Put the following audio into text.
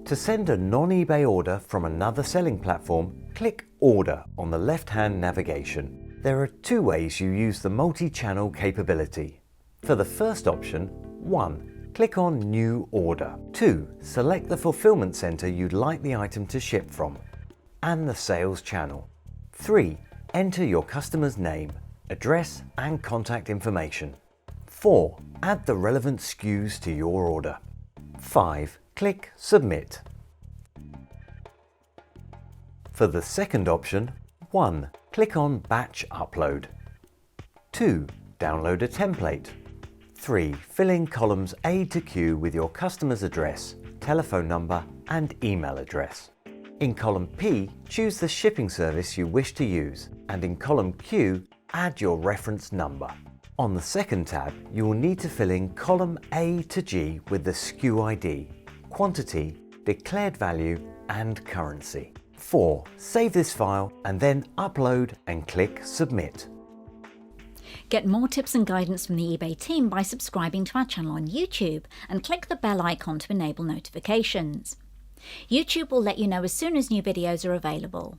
To send a non-eBay order from another selling platform, click Order on the left-hand navigation. There are two ways you use the multi-channel capability. For the first option, 1. Click on New Order. 2. Select the fulfillment center you'd like the item to ship from and the sales channel. 3. Enter your customer's name, address and contact information. 4. Add the relevant SKUs to your order. 5. Click Submit. For the second option, 1. Click on Batch Upload. 2. Download a template. 3. Fill in columns A to Q with your customer's address, telephone number and email address. In column P, choose the shipping service you wish to use, and in column Q, add your reference number. On the second tab, you will need to fill in column A to G with the SKU ID, quantity, declared value and currency. 4. Save this file and then upload and click Submit. Get more tips and guidance from the eBay team by subscribing to our channel on YouTube and click the bell icon to enable notifications. YouTube will let you know as soon as new videos are available.